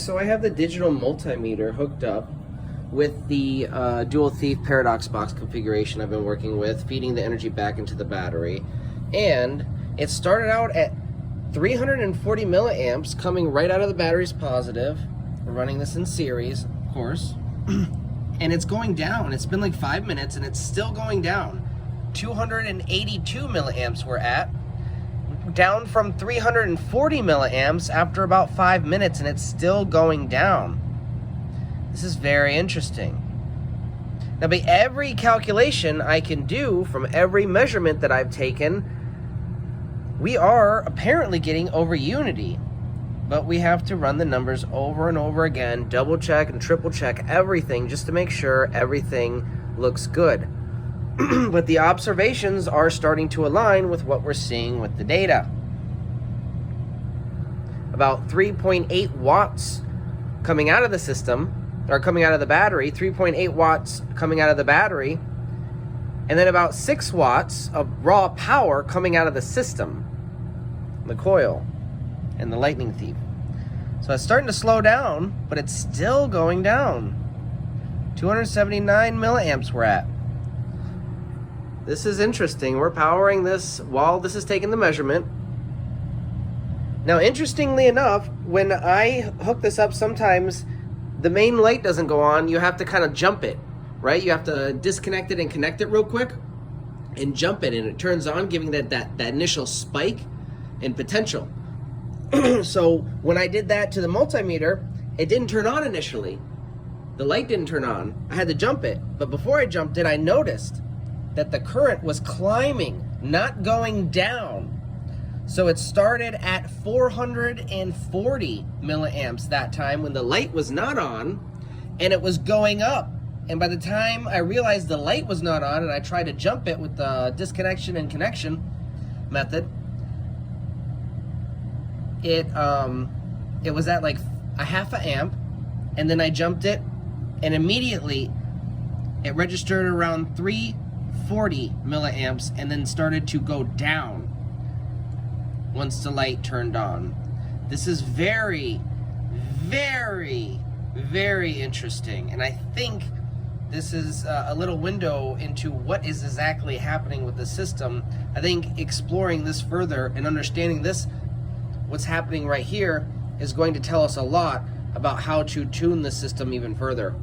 So I have the digital multimeter hooked up with the dual thief paradox box configuration I've been working with, feeding the energy back into the battery. And it started out at 340 milliamps coming right out of the battery's positive. We're running this in series, of course. And it's going down. It's been like 5 minutes and it's still going down. 282 milliamps we're at, down from 340 milliamps after about 5 minutes, and it's still going down. This is very interesting. Now, by every calculation I can do from every measurement that I've taken, we are apparently getting over unity, but we have to run the numbers over and over again, double check and triple check everything just to make sure everything looks good. But the observations are starting to align with what we're seeing with the data. About 3.8 watts coming out of the system, or coming out of the battery, 3.8 watts coming out of the battery, and then about 6 watts of raw power coming out of the system, the coil, and the lightning thief. So it's starting to slow down, but it's still going down. 279 milliamps we're at. This is interesting. We're powering this while this is taking the measurement. Now, interestingly enough, when I hook this up, sometimes the main light doesn't go on. You have to kind of jump it, right? You have to disconnect it and connect it real quick and jump it, and it turns on, giving that initial spike and potential. So when I did that to the multimeter, it didn't turn on initially. The light didn't turn on. I had to jump it. But before I jumped it, I noticed that the current was climbing, not going down. So it started at 440 milliamps that time when the light was not on, and it was going up. And by the time I realized the light was not on and I tried to jump it with the disconnection and connection method, it was at like a half a amp, and then I jumped it, and immediately it registered around 340 milliamps and then started to go down once the light turned on. This is very, very, very interesting, and I think this is a little window into what is exactly happening with the system. I think exploring this further and understanding this, what's happening right here, is going to tell us a lot about how to tune the system even further.